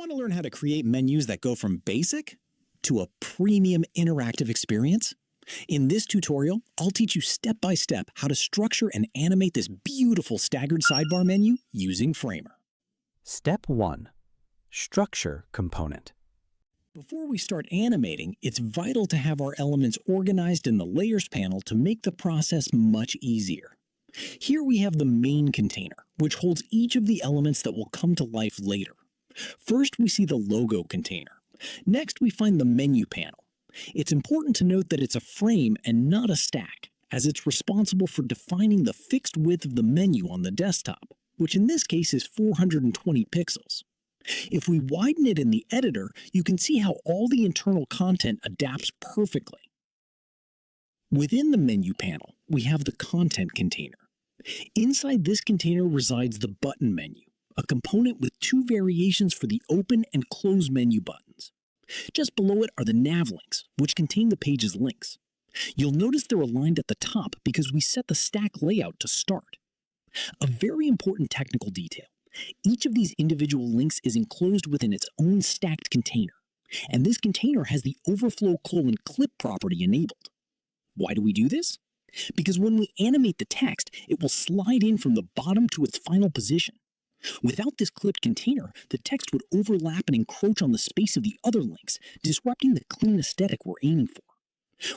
Want to learn how to create menus that go from basic to a premium interactive experience? In this tutorial, I'll teach you step by step how to structure and animate this beautiful staggered sidebar menu using Framer. Step 1. Structure component. Before we start animating, it's vital to have our elements organized in the Layers panel to make the process much easier. Here we have the main container, which holds each of the elements that will come to life later. First, we see the logo container. Next, we find the menu panel. It's important to note that it's a frame and not a stack, as it's responsible for defining the fixed width of the menu on the desktop, which in this case is 420 pixels. If we widen it in the editor, you can see how all the internal content adapts perfectly. Within the menu panel, we have the content container. Inside this container resides the button menu, a component with two variations for the open and close menu buttons. Just below it are the nav links, which contain the page's links. You'll notice they're aligned at the top because we set the stack layout to start. A very important technical detail. Each of these individual links is enclosed within its own stacked container, and this container has the overflow :clip property enabled. Why do we do this? Because when we animate the text, it will slide in from the bottom to its final position. Without this clipped container, the text would overlap and encroach on the space of the other links, disrupting the clean aesthetic we're aiming for.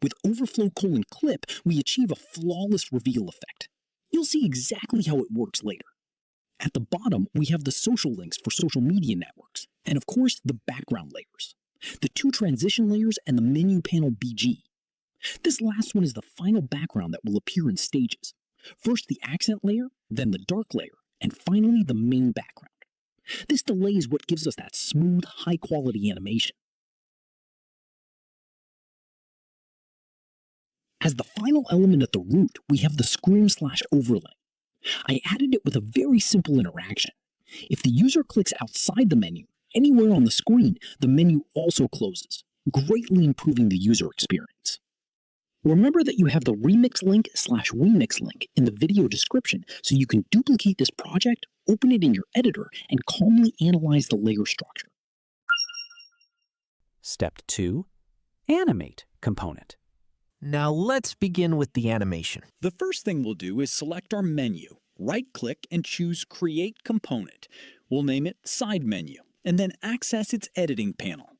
With overflow :clip, we achieve a flawless reveal effect. You'll see exactly how it works later. At the bottom, we have the social links for social media networks, and of course, the background layers, the two transition layers, and the menu panel BG. This last one is the final background that will appear in stages. First the accent layer, then the dark layer, and finally the main background. This delay is what gives us that smooth, high-quality animation. As the final element at the root, we have the scrim/overlay. I added it with a very simple interaction. If the user clicks outside the menu, anywhere on the screen, the menu also closes, greatly improving the user experience. Remember that you have the remix link/remix link in the video description so you can duplicate this project, open it in your editor, and calmly analyze the layer structure. Step 2. Animate component. Now let's begin with the animation. The first thing we'll do is select our menu, right-click and choose Create Component. We'll name it Side Menu, and then access its editing panel.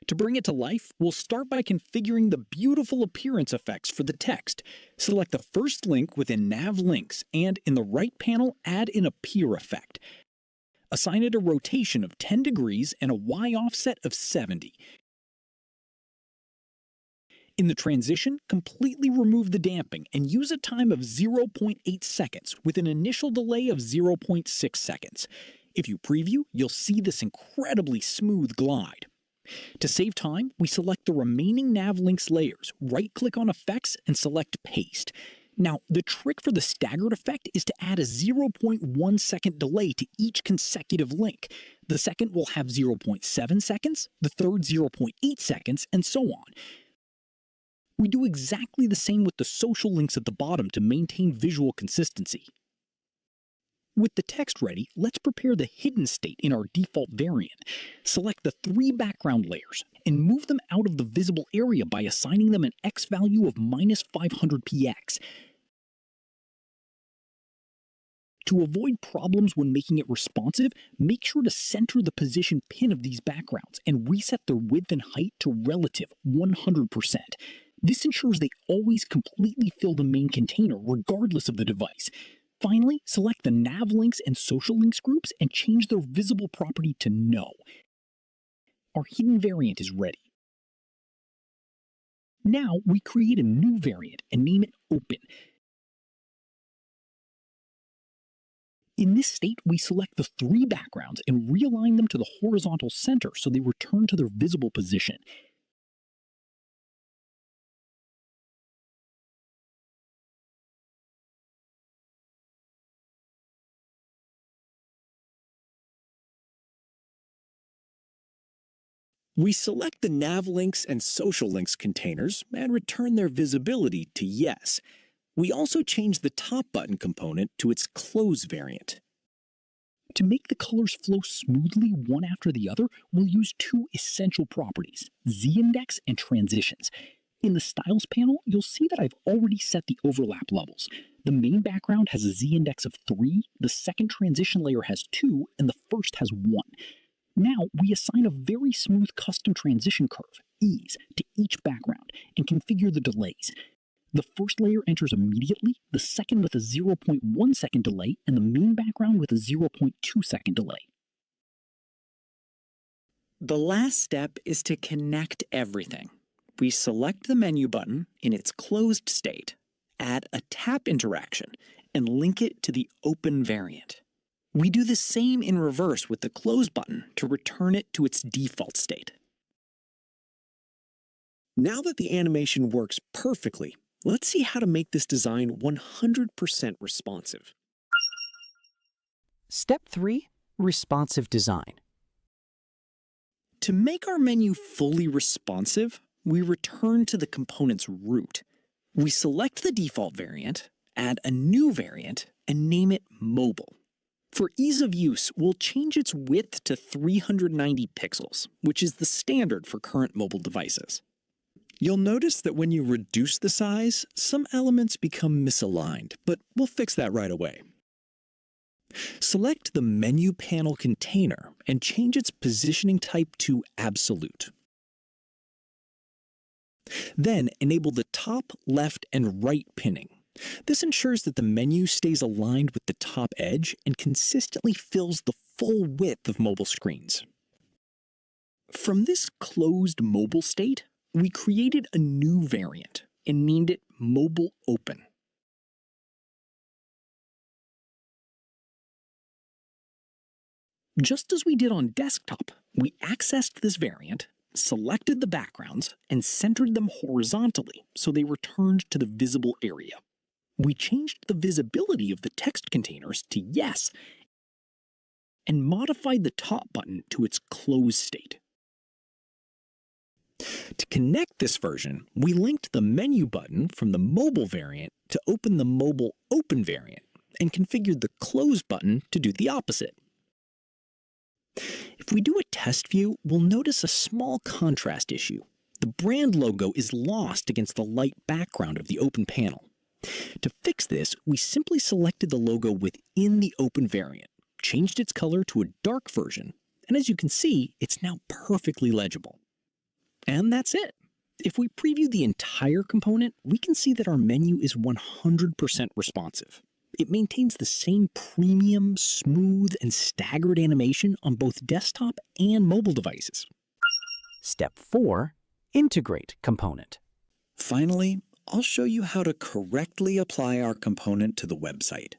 To bring it to life, we'll start by configuring the beautiful appearance effects for the text. Select the first link within Nav Links, and in the right panel, add an Appear effect. Assign it a rotation of 10 degrees and a Y offset of 70. In the transition, completely remove the damping and use a time of 0.8 seconds with an initial delay of 0.6 seconds. If you preview, you'll see this incredibly smooth glide. To save time, we select the remaining nav links layers, right-click on Effects, and select Paste. Now, the trick for the staggered effect is to add a 0.1 second delay to each consecutive link. The second will have 0.7 seconds, the third 0.8 seconds, and so on. We do exactly the same with the social links at the bottom to maintain visual consistency. With the text ready, let's prepare the hidden state in our default variant. Select the 3 background layers and move them out of the visible area by assigning them an X value of -500px. To avoid problems when making it responsive, make sure to center the position pin of these backgrounds and reset their width and height to relative 100%. This ensures they always completely fill the main container regardless of the device. Finally, select the nav links and social links groups and change their visible property to no. Our hidden variant is ready. Now we create a new variant and name it Open. In this state, we select the 3 backgrounds and realign them to the horizontal center so they return to their visible position. We select the nav links and social links containers and return their visibility to yes. We also change the top button component to its close variant. To make the colors flow smoothly one after the other, we'll use two essential properties, z-index and transitions. In the Styles panel, you'll see that I've already set the overlap levels. The main background has a z-index of 3, the second transition layer has 2, and the first has 1. Now, we assign a very smooth custom transition curve, ease, to each background and configure the delays. The first layer enters immediately, the second with a 0.1 second delay, and the main background with a 0.2 second delay. The last step is to connect everything. We select the menu button in its closed state, add a tap interaction, and link it to the open variant. We do the same in reverse with the close button to return it to its default state. Now that the animation works perfectly, let's see how to make this design 100% responsive. Step 3. Responsive design. To make our menu fully responsive, we return to the component's root. We select the default variant, add a new variant, and name it Mobile. For ease of use, we'll change its width to 390 pixels, which is the standard for current mobile devices. You'll notice that when you reduce the size, some elements become misaligned, but we'll fix that right away. Select the menu panel container and change its positioning type to absolute. Then enable the top, left, and right pinning. This ensures that the menu stays aligned with the top edge and consistently fills the full width of mobile screens. From this closed mobile state, we created a new variant and named it Mobile Open. Just as we did on desktop, we accessed this variant, selected the backgrounds, and centered them horizontally so they returned to the visible area. We changed the visibility of the text containers to yes and modified the top button to its closed state. To connect this version, we linked the menu button from the mobile variant to open the Mobile Open variant and configured the close button to do the opposite. If we do a test view, we'll notice a small contrast issue. The brand logo is lost against the light background of the open panel. To fix this, we simply selected the logo within the open variant, changed its color to a dark version, and as you can see, it's now perfectly legible. And that's it. If we preview the entire component, we can see that our menu is 100% responsive. It maintains the same premium, smooth, and staggered animation on both desktop and mobile devices. Step 4. Integrate component. Finally, I'll show you how to correctly apply our component to the website.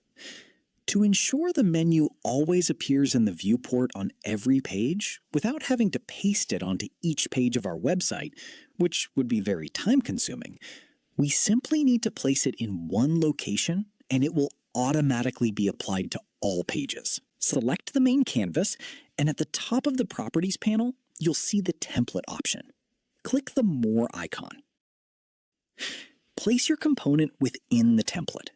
To ensure the menu always appears in the viewport on every page, without having to paste it onto each page of our website, which would be very time-consuming, we simply need to place it in one location and it will automatically be applied to all pages. Select the main canvas, and at the top of the Properties panel, you'll see the Template option. Click the More icon. Place your component within the template.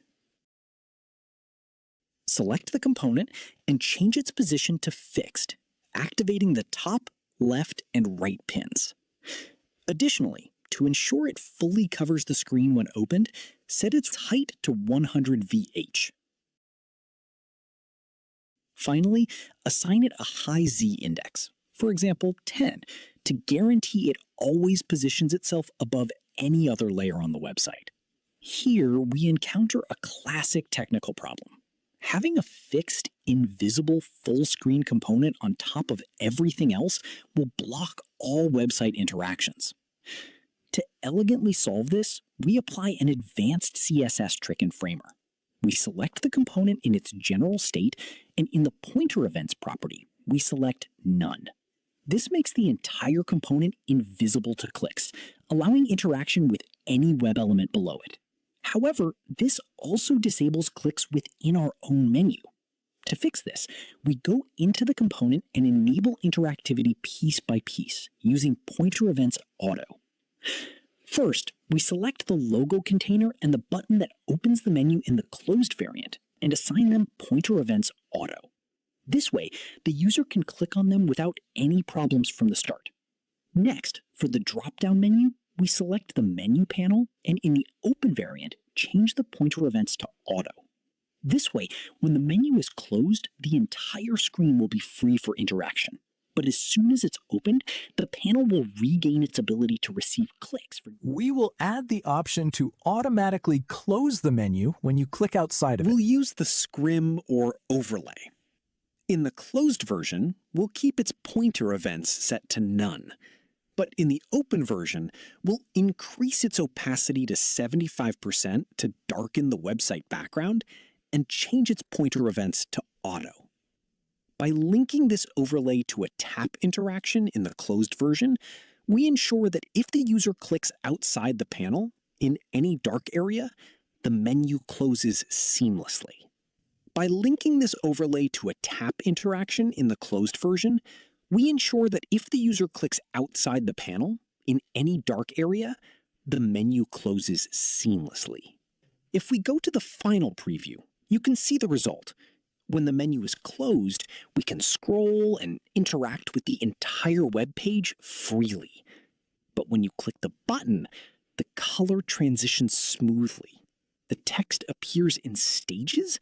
Select the component and change its position to Fixed, activating the top, left, and right pins. Additionally, to ensure it fully covers the screen when opened, set its height to 100 VH. Finally, assign it a high Z-index, for example 10, to guarantee it always positions itself above any other layer on the website. Here, we encounter a classic technical problem. Having a fixed, invisible full-screen component on top of everything else will block all website interactions. To elegantly solve this, we apply an advanced CSS trick in Framer. We select the component in its general state, and in the Pointer Events property, we select None. This makes the entire component invisible to clicks, allowing interaction with any web element below it. However, this also disables clicks within our own menu. To fix this, we go into the component and enable interactivity piece by piece, using Pointer Events Auto. First, we select the logo container and the button that opens the menu in the closed variant, and assign them Pointer Events Auto. This way, the user can click on them without any problems from the start. Next, for the drop-down menu, we select the menu panel and in the open variant, change the pointer events to auto. This way, when the menu is closed, the entire screen will be free for interaction. But as soon as it's opened, the panel will regain its ability to receive clicks. We will add the option to automatically close the menu when you click outside of it. We'll use the scrim or overlay. In the closed version, we'll keep its pointer events set to none. But in the open version, we'll increase its opacity to 75% to darken the website background and change its pointer events to auto. By linking this overlay to a tap interaction in the closed version, we ensure that if the user clicks outside the panel, in any dark area, the menu closes seamlessly. By linking this overlay to a tap interaction in the closed version, we ensure that if the user clicks outside the panel, in any dark area, the menu closes seamlessly. If we go to the final preview, you can see the result. When the menu is closed, we can scroll and interact with the entire web page freely. But when you click the button, the color transitions smoothly. The text appears in stages,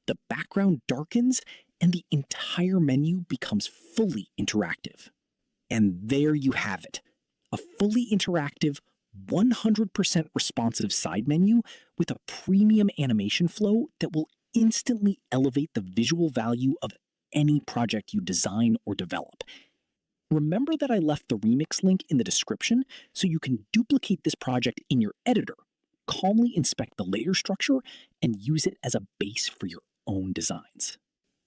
the background darkens, and the entire menu becomes fully interactive. And there you have it, a fully interactive, 100% responsive side menu with a premium animation flow that will instantly elevate the visual value of any project you design or develop. Remember that I left the remix link in the description so you can duplicate this project in your editor, calmly inspect the layer structure, and use it as a base for your own designs.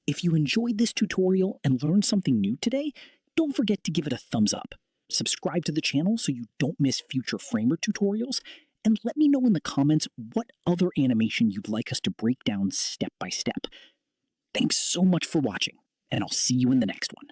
If you enjoyed this tutorial and learned something new today, don't forget to give it a thumbs up. Subscribe to the channel so you don't miss future Framer tutorials, and let me know in the comments what other animation you'd like us to break down step by step. Thanks so much for watching, and I'll see you in the next one.